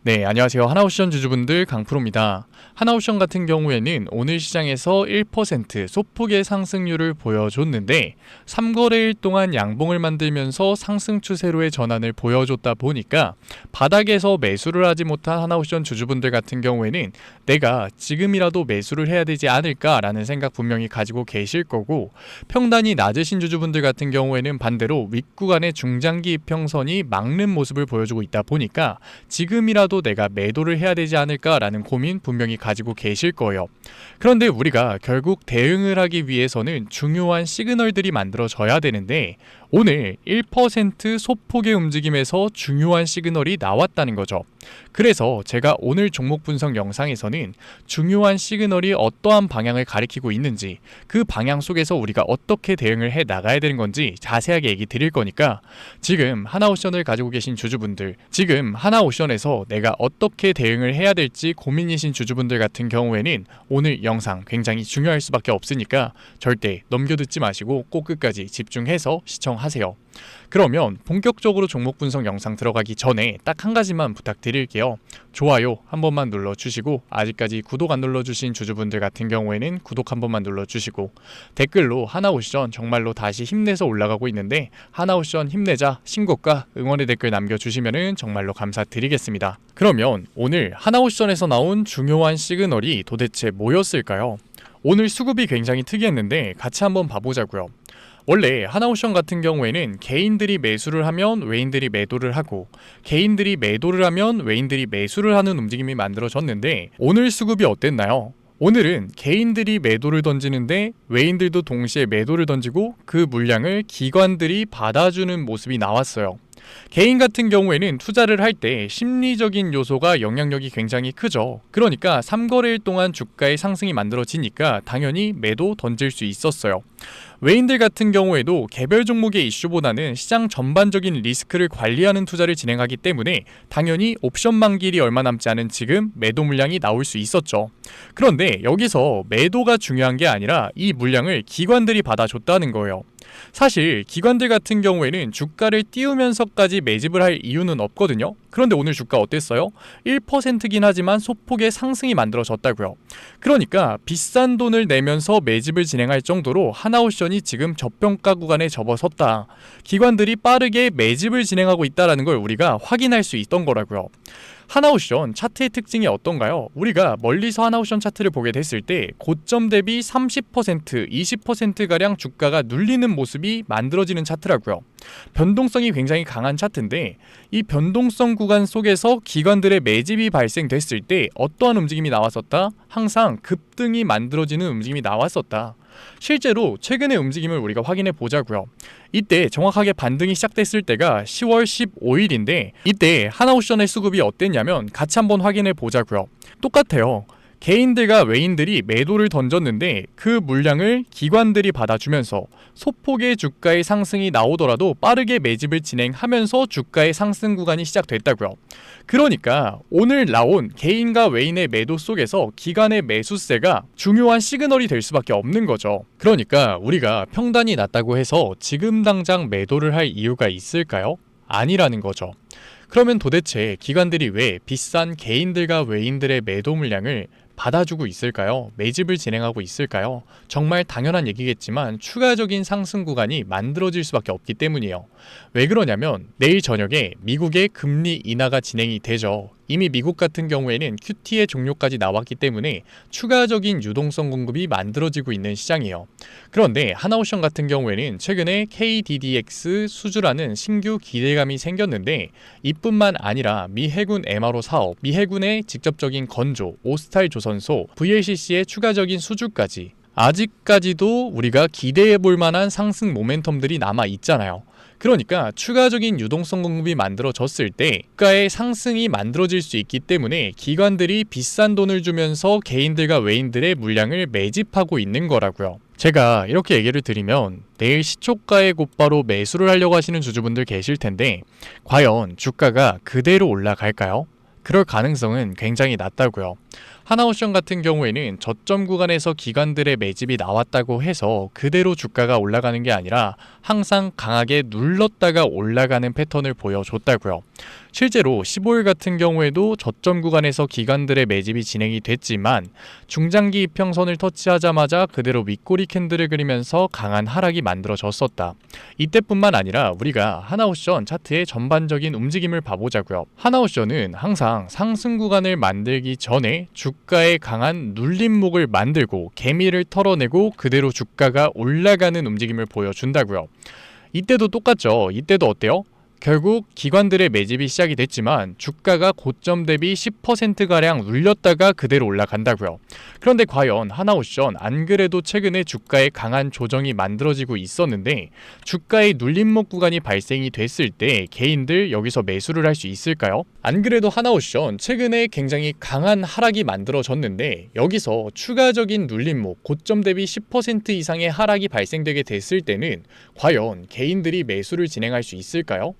네, 안녕하세요. 하나옵션 주주분들 강프로입니다. 하나옵션 같은 경우에는 오늘 시장에서 1% 소폭의 상승률을 보여줬는데 3거래일 동안 양봉을 만들면서 상승 추세로의 전환을 보여줬다 보니까 바닥에서 매수를 하지 못한 하나옵션 주주분들 같은 경우에는 내가 지금이라도 매수를 해야 되지 않을까라는 생각 분명히 가지고 계실 거고, 평단이 낮으신 주주분들 같은 경우에는 반대로 윗구간의 중장기 이평선이 막는 모습을 보여주고 있다 보니까 지금이라도 내가 매도를 해야 되지 않을까라는 고민 분명히 가지고 계실 거예요. 그런데 우리가 결국 대응을 하기 위해서는 중요한 시그널들이 만들어져야 되는데 오늘 1% 소폭의 움직임에서 중요한 시그널이 나왔다는 거죠. 그래서 제가 오늘 종목 분석 영상에서는 중요한 시그널이 어떠한 방향을 가리키고 있는지, 그 방향 속에서 우리가 어떻게 대응을 해 나가야 되는 건지 자세하게 얘기 드릴 거니까 지금 하나옵션을 가지고 계신 주주분들, 지금 하나옵션에서 내가 어떻게 대응을 해야 될지 고민이신 주주분들 같은 경우에는 오늘 영상 굉장히 중요할 수밖에 없으니까 절대 넘겨듣지 마시고 꼭 끝까지 집중해서 시청하세요. 그러면 본격적으로 종목 분석 영상 들어가기 전에 딱 한 가지만 부탁드릴게요. 좋아요 한 번만 눌러주시고, 아직까지 구독 안 눌러주신 주주분들 같은 경우에는 구독 한 번만 눌러주시고, 댓글로 하나옵션 정말로 다시 힘내서 올라가고 있는데 하나옵션 힘내자, 신고가 응원의 댓글 남겨주시면 정말로 감사드리겠습니다. 그러면 오늘 하나옵션에서 나온 중요한 시그널이 도대체 뭐였을까요? 오늘 수급이 굉장히 특이했는데 같이 한번 봐보자고요. 원래 하나옵션 같은 경우에는 개인들이 매수를 하면 외인들이 매도를 하고, 개인들이 매도를 하면 외인들이 매수를 하는 움직임이 만들어졌는데 오늘 수급이 어땠나요? 오늘은 개인들이 매도를 던지는데 외인들도 동시에 매도를 던지고 그 물량을 기관들이 받아주는 모습이 나왔어요. 개인 같은 경우에는 투자를 할 때 심리적인 요소가 영향력이 굉장히 크죠. 그러니까 3거래일 동안 주가의 상승이 만들어지니까 당연히 매도 던질 수 있었어요. 외인들 같은 경우에도 개별 종목의 이슈보다는 시장 전반적인 리스크를 관리하는 투자를 진행하기 때문에 당연히 옵션 만기일이 얼마 남지 않은 지금 매도 물량이 나올 수 있었죠. 그런데 여기서 매도가 중요한 게 아니라 이 물량을 기관들이 받아줬다는 거예요. 사실 기관들 같은 경우에는 주가를 띄우면서까지 매집을 할 이유는 없거든요. 그런데 오늘 주가 어땠어요? 1%긴 하지만 소폭의 상승이 만들어졌다고요. 그러니까 비싼 돈을 내면서 매집을 진행할 정도로 하나옵션이 지금 저평가 구간에 접어섰다, 기관들이 빠르게 매집을 진행하고 있다는 걸 우리가 확인할 수 있던 거라고요. 하나옵션 차트의 특징이 어떤가요? 우리가 멀리서 하나옵션 차트를 보게 됐을 때 고점 대비 30%, 20%가량 주가가 눌리는 모습이 만들어지는 차트라고요. 변동성이 굉장히 강한 차트인데 이 변동성 구간 속에서 기관들의 매집이 발생됐을 때 어떠한 움직임이 나왔었다? 항상 급등이 만들어지는 움직임이 나왔었다. 실제로 최근의 움직임을 우리가 확인해 보자고요. 이때 정확하게 반등이 시작됐을 때가 10월 15일인데 이때 하나옵션의 수급이 어땠냐면 같이 한번 확인해 보자고요. 똑같아요. 개인들과 외인들이 매도를 던졌는데 그 물량을 기관들이 받아주면서 소폭의 주가의 상승이 나오더라도 빠르게 매집을 진행하면서 주가의 상승 구간이 시작됐다고요. 그러니까 오늘 나온 개인과 외인의 매도 속에서 기관의 매수세가 중요한 시그널이 될 수밖에 없는 거죠. 그러니까 우리가 평단이 낮다고 해서 지금 당장 매도를 할 이유가 있을까요? 아니라는 거죠. 그러면 도대체 기관들이 왜 비싼 개인들과 외인들의 매도 물량을 받아주고 있을까요? 매집을 진행하고 있을까요? 정말 당연한 얘기겠지만 추가적인 상승 구간이 만들어질 수밖에 없기 때문이에요. 왜 그러냐면 내일 저녁에 미국의 금리 인하가 진행이 되죠. 이미 미국 같은 경우에는 QT의 종료까지 나왔기 때문에 추가적인 유동성 공급이 만들어지고 있는 시장이에요. 그런데 하나옵션 같은 경우에는 최근에 KDDX 수주라는 신규 기대감이 생겼는데 이뿐만 아니라 미 해군 MRO 사업, 미 해군의 직접적인 건조, 오스탈 조선소, VLCC의 추가적인 수주까지 아직까지도 우리가 기대해 볼 만한 상승 모멘텀들이 남아 있잖아요. 그러니까 추가적인 유동성 공급이 만들어졌을 때 주가의 상승이 만들어질 수 있기 때문에 기관들이 비싼 돈을 주면서 개인들과 외인들의 물량을 매집하고 있는 거라고요. 제가 이렇게 얘기를 드리면 내일 시초가에 곧바로 매수를 하려고 하시는 주주분들 계실 텐데 과연 주가가 그대로 올라갈까요? 그럴 가능성은 굉장히 낮다고요. 하나오션 같은 경우에는 저점 구간에서 기관들의 매집이 나왔다고 해서 그대로 주가가 올라가는 게 아니라 항상 강하게 눌렀다가 올라가는 패턴을 보여줬다고요. 실제로 15일 같은 경우에도 저점 구간에서 기관들의 매집이 진행이 됐지만 중장기 이평선을 터치하자마자 그대로 윗꼬리 캔들을 그리면서 강한 하락이 만들어졌었다. 이때뿐만 아니라 우리가 하나오션 차트의 전반적인 움직임을 봐보자고요. 하나오션은 항상 상승 구간을 만들기 전에 주가의 강한 눌림목을 만들고 개미를 털어내고 그대로 주가가 올라가는 움직임을 보여준다고요. 이때도 똑같죠. 이때도 어때요? 결국 기관들의 매집이 시작이 됐지만 주가가 고점 대비 10%가량 눌렸다가 그대로 올라간다고요. 그런데 과연 하나오션 안 그래도 최근에 주가에 강한 조정이 만들어지고 있었는데 주가의 눌림목 구간이 발생이 됐을 때 개인들 여기서 매수를 할 수 있을까요? 안 그래도 하나오션 최근에 굉장히 강한 하락이 만들어졌는데 여기서 추가적인 눌림목 고점 대비 10% 이상의 하락이 발생되게 됐을 때는 과연 개인들이 매수를 진행할 수 있을까요?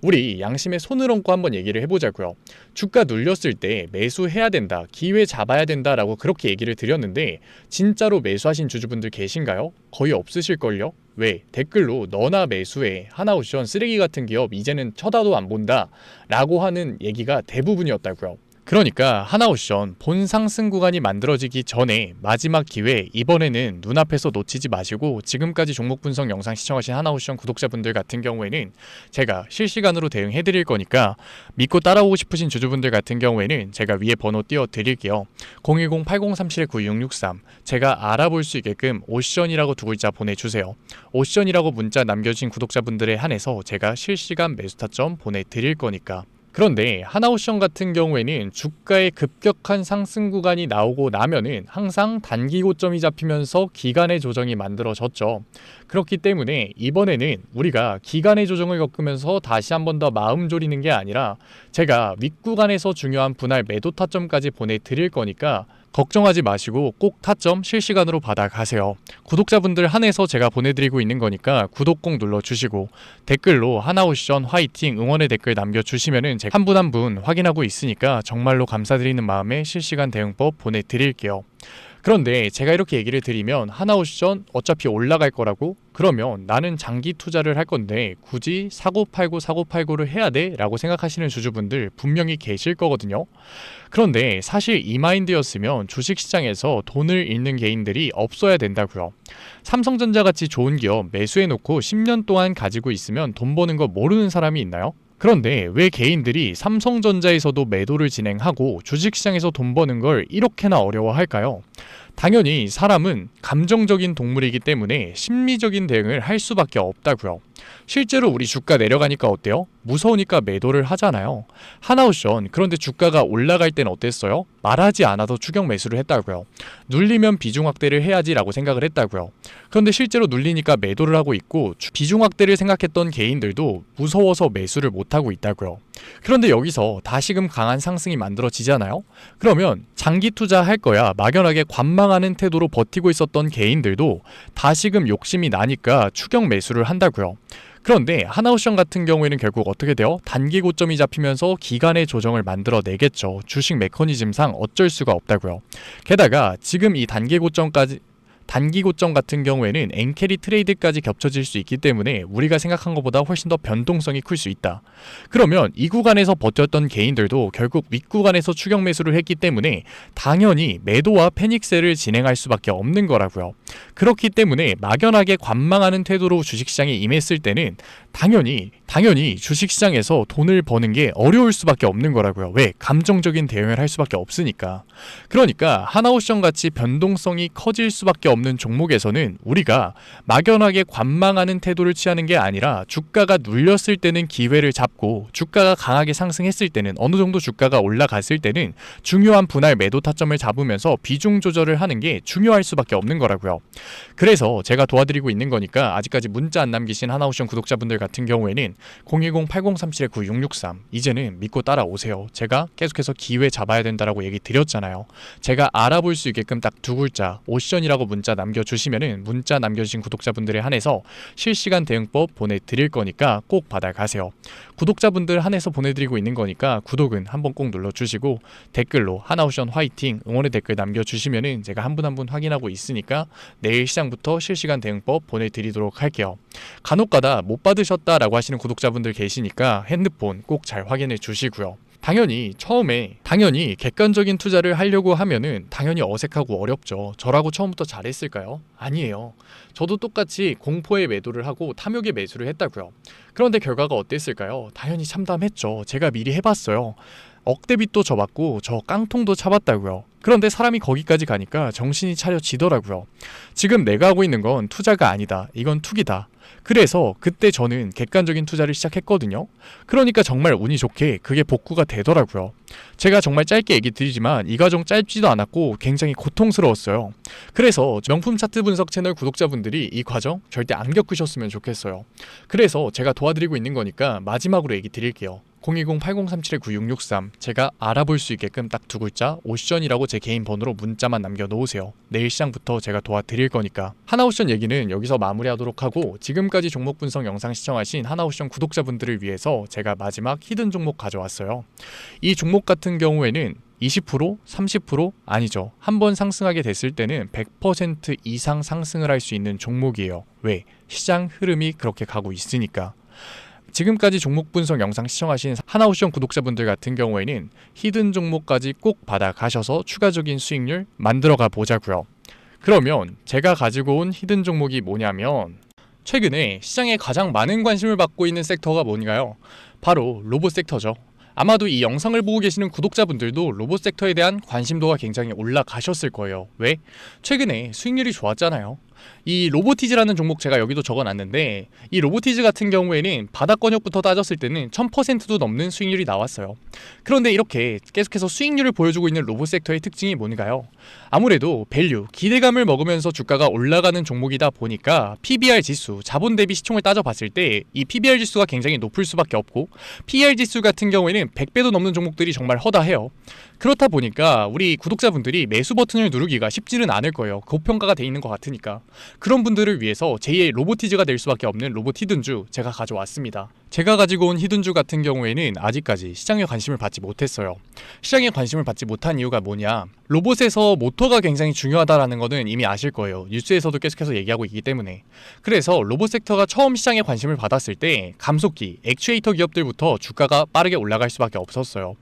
우리 양심에 손을 얹고 한번 얘기를 해보자고요. 주가 눌렸을 때 매수해야 된다, 기회 잡아야 된다라고 그렇게 얘기를 드렸는데 진짜로 매수하신 주주분들 계신가요? 거의 없으실걸요? 왜? 댓글로 너나 매수해, 하나오션 쓰레기 같은 기업 이제는 쳐다도 안 본다 라고 하는 얘기가 대부분이었다고요. 그러니까 하나오션 본 상승 구간이 만들어지기 전에 마지막 기회, 이번에는 눈앞에서 놓치지 마시고 지금까지 종목 분석 영상 시청하신 하나오션 구독자분들 같은 경우에는 제가 실시간으로 대응해 드릴 거니까 믿고 따라오고 싶으신 주주분들 같은 경우에는 제가 위에 번호 띄워 드릴게요. 010-8037-9663 제가 알아볼 수 있게끔 오션이라고 두 글자 보내주세요. 오션이라고 문자 남겨주신 구독자분들에 한해서 제가 실시간 매수 타점 보내드릴 거니까. 그런데 하나오션 같은 경우에는 주가의 급격한 상승 구간이 나오고 나면은 항상 단기 고점이 잡히면서 기간의 조정이 만들어졌죠. 그렇기 때문에 이번에는 우리가 기간의 조정을 겪으면서 다시 한 번 더 마음 졸이는 게 아니라 제가 윗구간에서 중요한 분할 매도 타점까지 보내드릴 거니까 걱정하지 마시고 꼭 타점 실시간으로 받아가세요. 구독자분들 한해서 제가 보내드리고 있는 거니까 구독 꼭 눌러주시고 댓글로 하나오션 화이팅 응원의 댓글 남겨주시면은 제가 한 분 한 분 확인하고 있으니까 정말로 감사드리는 마음에 실시간 대응법 보내드릴게요. 그런데 제가 이렇게 얘기를 드리면 하나오션 어차피 올라갈 거라고? 그러면 나는 장기 투자를 할 건데 굳이 사고팔고를 해야 돼? 라고 생각하시는 주주분들 분명히 계실 거거든요. 그런데 사실 이 마인드였으면 주식시장에서 돈을 잃는 개인들이 없어야 된다고요. 삼성전자 같이 좋은 기업 매수해놓고 10년 동안 가지고 있으면 돈 버는 거 모르는 사람이 있나요? 그런데 왜 개인들이 삼성전자에서도 매도를 진행하고 주식시장에서 돈 버는 걸 이렇게나 어려워할까요? 당연히 사람은 감정적인 동물이기 때문에 심리적인 대응을 할 수밖에 없다고요. 실제로 우리 주가 내려가니까 어때요? 무서우니까 매도를 하잖아요. 하나오션 그런데 주가가 올라갈 땐 어땠어요? 말하지 않아도 추격 매수를 했다고요. 눌리면 비중 확대를 해야지 라고 생각을 했다고요. 그런데 실제로 눌리니까 매도를 하고 있고 비중 확대를 생각했던 개인들도 무서워서 매수를 못하고 있다고요. 그런데 여기서 다시금 강한 상승이 만들어지잖아요. 그러면 장기 투자할 거야 막연하게 관망하는 태도로 버티고 있었던 개인들도 다시금 욕심이 나니까 추격 매수를 한다고요. 그런데 하나오션 같은 경우에는 결국 어떻게 돼요? 단기 고점이 잡히면서 기간의 조정을 만들어내겠죠. 주식 메커니즘상 어쩔 수가 없다고요. 게다가 지금 이 단기 고점 같은 경우에는 엔캐리 트레이드까지 겹쳐질 수 있기 때문에 우리가 생각한 것보다 훨씬 더 변동성이 클 수 있다. 그러면 이 구간에서 버텼던 개인들도 결국 윗구간에서 추격 매수를 했기 때문에 당연히 매도와 패닉셀을 진행할 수밖에 없는 거라고요. 그렇기 때문에 막연하게 관망하는 태도로 주식시장에 임했을 때는 당연히 주식시장에서 돈을 버는 게 어려울 수밖에 없는 거라고요. 왜? 감정적인 대응을 할 수밖에 없으니까. 그러니까 하나오션 같이 변동성이 커질 수밖에 없는 종목에서는 우리가 막연하게 관망하는 태도를 취하는 게 아니라 주가가 눌렸을 때는 기회를 잡고 주가가 강하게 상승했을 때는 어느 정도 주가가 올라갔을 때는 중요한 분할 매도 타점을 잡으면서 비중 조절을 하는 게 중요할 수밖에 없는 거라고요. 그래서 제가 도와드리고 있는 거니까 아직까지 문자 안 남기신 하나오션 구독자분들 같은 경우에는 010-8037-9663 이제는 믿고 따라오세요. 제가 계속해서 기회 잡아야 된다라고 얘기 드렸잖아요. 제가 알아볼 수 있게끔 딱 두 글자 오션이라고 문자 남겨주시면은 문자 남겨주신 구독자분들에 한해서 실시간 대응법 보내드릴 거니까 꼭 받아가세요. 구독자분들 한해서 보내드리고 있는 거니까 구독은 한번 꼭 눌러주시고 댓글로 하나오션 화이팅 응원의 댓글 남겨주시면은 제가 한 분 한 분 확인하고 있으니까 내일 시장부터 실시간 대응법 보내드리도록 할게요. 간혹가다 못 받으셨다라고 하시는 구독자분들 계시니까 핸드폰 꼭 잘 확인해 주시고요. 처음에 객관적인 투자를 하려고 하면은 당연히 어색하고 어렵죠. 저라고 처음부터 잘했을까요? 아니에요. 저도 똑같이 공포의 매도를 하고 탐욕의 매수를 했다고요. 그런데 결과가 어땠을까요? 당연히 참담했죠. 제가 미리 해봤어요. 억대빚도 져봤고 저 깡통도 차봤다고요. 그런데 사람이 거기까지 가니까 정신이 차려지더라고요. 지금 내가 하고 있는 건 투자가 아니다. 이건 투기다. 그래서 그때 저는 객관적인 투자를 시작했거든요. 그러니까 정말 운이 좋게 그게 복구가 되더라고요. 제가 정말 짧게 얘기 드리지만 이 과정 짧지도 않았고 굉장히 고통스러웠어요. 그래서 명품 차트 분석 채널 구독자분들이 이 과정 절대 안 겪으셨으면 좋겠어요. 그래서 제가 도와드리고 있는 거니까 마지막으로 얘기 드릴게요. 010-8037-9663 제가 알아볼 수 있게끔 딱 두 글자 오션이라고 제 개인 번호로 문자만 남겨놓으세요. 내일 시장부터 제가 도와드릴 거니까. 하나오션 얘기는 여기서 마무리하도록 하고 지금까지 종목 분석 영상 시청하신 하나오션 구독자분들을 위해서 제가 마지막 히든 종목 가져왔어요. 이 종목 같은 경우에는 20%, 30% 아니죠. 한번 상승하게 됐을 때는 100% 이상 상승을 할 수 있는 종목이에요. 왜? 시장 흐름이 그렇게 가고 있으니까. 지금까지 종목 분석 영상 시청하신 하나오션 구독자분들 같은 경우에는 히든 종목까지 꼭 받아가셔서 추가적인 수익률 만들어가 보자고요. 그러면 제가 가지고 온 히든 종목이 뭐냐면 최근에 시장에 가장 많은 관심을 받고 있는 섹터가 뭔가요? 바로 로봇 섹터죠. 아마도 이 영상을 보고 계시는 구독자분들도 로봇 섹터에 대한 관심도가 굉장히 올라가셨을 거예요. 왜? 최근에 수익률이 좋았잖아요. 이 로보티즈라는 종목 제가 여기도 적어놨는데 이 로보티즈 같은 경우에는 바닥권역부터 따졌을 때는 1000%도 넘는 수익률이 나왔어요. 그런데 이렇게 계속해서 수익률을 보여주고 있는 로봇 섹터의 특징이 뭔가요? 아무래도 밸류, 기대감을 먹으면서 주가가 올라가는 종목이다 보니까 PBR 지수, 자본 대비 시총을 따져봤을 때 이 PBR 지수가 굉장히 높을 수밖에 없고 PER 지수 같은 경우에는 100배도 넘는 종목들이 정말 허다해요. 그렇다 보니까 우리 구독자분들이 매수 버튼을 누르기가 쉽지는 않을 거예요. 고평가가 돼 있는 것 같으니까. 그런 분들을 위해서 제2의 로보티즈가 될 수밖에 없는 로봇 히든주 제가 가져왔습니다. 제가 가지고 온 히든주 같은 경우에는 아직까지 시장에 관심을 받지 못했어요. 시장에 관심을 받지 못한 이유가 뭐냐? 로봇에서 모터가 굉장히 중요하다라는 거는 이미 아실 거예요. 뉴스에서도 계속해서 얘기하고 있기 때문에. 그래서 로봇 섹터가 처음 시장에 관심을 받았을 때 감속기, 액추에이터 기업들부터 주가가 빠르게 올라갈 수밖에 없었어요.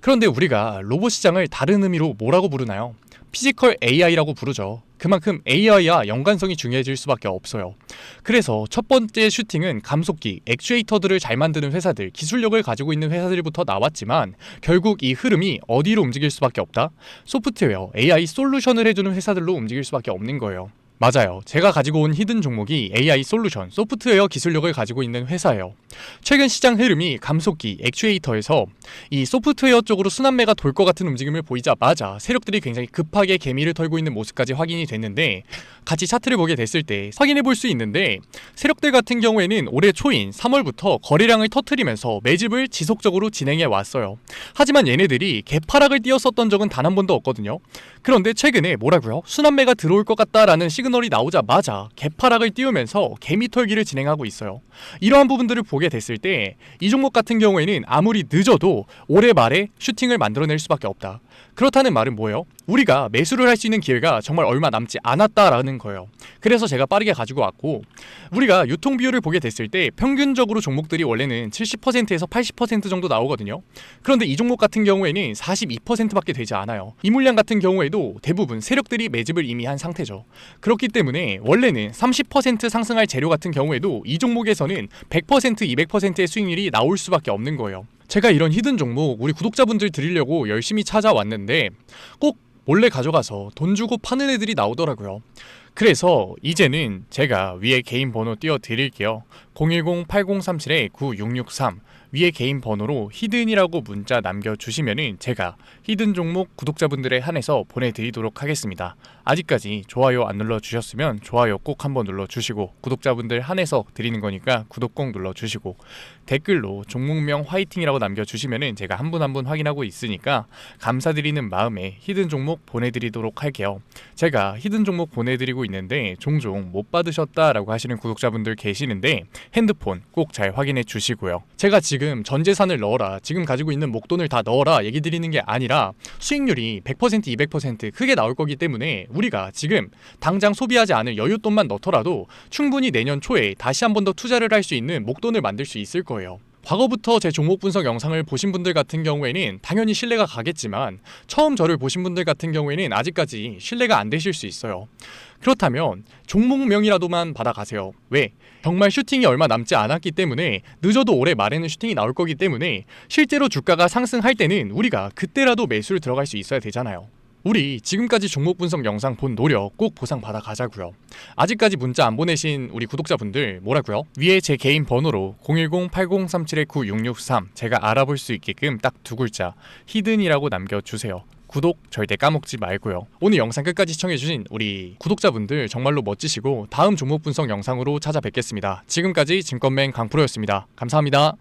그런데 우리가 로봇 시장을 다른 의미로 뭐라고 부르나요? 피지컬 AI라고 부르죠. 그만큼 AI와 연관성이 중요해질 수밖에 없어요. 그래서 첫 번째 슈팅은 감속기, 액추에이터들을 잘 만드는 회사들, 기술력을 가지고 있는 회사들부터 나왔지만 결국 이 흐름이 어디로 움직일 수밖에 없다? 소프트웨어, AI 솔루션을 해주는 회사들로 움직일 수밖에 없는 거예요. 맞아요. 제가 가지고 온 히든 종목이 AI 솔루션, 소프트웨어 기술력을 가지고 있는 회사예요. 최근 시장 흐름이 감속기, 액추에이터에서 이 소프트웨어 쪽으로 순환매가 돌 것 같은 움직임을 보이자마자 세력들이 굉장히 급하게 개미를 털고 있는 모습까지 확인이 됐는데 같이 차트를 보게 됐을 때 확인해 볼 수 있는데 세력들 같은 경우에는 올해 초인 3월부터 거래량을 터트리면서 매집을 지속적으로 진행해 왔어요. 하지만 얘네들이 개파락을 띄었었던 적은 단 한 번도 없거든요. 그런데 최근에 뭐라고요? 순환매가 들어올 것 같다라는 시그널이 나오자마자 개파락을 띄우면서 개미 털기를 진행하고 있어요. 이러한 부분들을 보게 됐을 때 이 종목 같은 경우에는 아무리 늦어도 올해 말에 슈팅을 만들어낼 수밖에 없다. 그렇다는 말은 뭐예요? 우리가 매수를 할 수 있는 기회가 정말 얼마 남지 않았다라는 거예요. 그래서 제가 빠르게 가지고 왔고 우리가 유통 비율을 보게 됐을 때 평균적으로 종목들이 원래는 70%에서 80% 정도 나오거든요. 그런데 이 종목 같은 경우에는 42%밖에 되지 않아요. 이 물량 같은 경우에도 대부분 세력들이 매집을 이미 한 상태죠. 그렇기 때문에 원래는 30% 상승할 재료 같은 경우에도 이 종목에서는 100%, 200%의 수익률이 나올 수밖에 없는 거예요. 제가 이런 히든 종목 우리 구독자분들 드리려고 열심히 찾아왔는데 꼭 몰래 가져가서 돈 주고 파는 애들이 나오더라고요. 그래서 이제는 제가 위에 개인 번호 띄워 드릴게요. 010-8037-9663 위에 개인 번호로 히든이라고 문자 남겨주시면은 제가 히든 종목 구독자분들에 한해서 보내드리도록 하겠습니다. 아직까지 좋아요 안 눌러주셨으면 좋아요 꼭 한번 눌러주시고, 구독자분들 한해서 드리는 거니까 구독 꼭 눌러주시고, 댓글로 종목명 화이팅이라고 남겨주시면은 제가 한 분 한 분 확인하고 있으니까 감사드리는 마음에 히든 종목 보내드리도록 할게요. 제가 히든 종목 보내드리고 있는데 종종 못 받으셨다라고 하시는 구독자분들 계시는데 핸드폰 꼭 잘 확인해 주시고요. 제가 지금 전 재산을 넣어라, 지금 가지고 있는 목돈을 다 넣어라 얘기 드리는 게 아니라 수익률이 100% 200% 크게 나올 거기 때문에 우리가 지금 당장 소비하지 않을 여윳돈만 넣더라도 충분히 내년 초에 다시 한 번 더 투자를 할 수 있는 목돈을 만들 수 있을 거예요. 과거부터 제 종목 분석 영상을 보신 분들 같은 경우에는 당연히 신뢰가 가겠지만, 처음 저를 보신 분들 같은 경우에는 아직까지 신뢰가 안 되실 수 있어요. 그렇다면 종목명이라도만 받아가세요. 왜? 정말 슈팅이 얼마 남지 않았기 때문에, 늦어도 올해 말에는 슈팅이 나올 거기 때문에 실제로 주가가 상승할 때는 우리가 그때라도 매수를 들어갈 수 있어야 되잖아요. 우리 지금까지 종목 분석 영상 본 노력 꼭 보상 받아 가자고요. 아직까지 문자 안 보내신 우리 구독자분들 뭐라고요? 위에 제 개인 번호로 010-8037-9663 제가 알아볼 수 있게끔 딱 두 글자 히든이라고 남겨주세요. 구독 절대 까먹지 말고요. 오늘 영상 끝까지 시청해주신 우리 구독자분들 정말로 멋지시고, 다음 종목 분석 영상으로 찾아뵙겠습니다. 지금까지 증권맨 강프로였습니다. 감사합니다.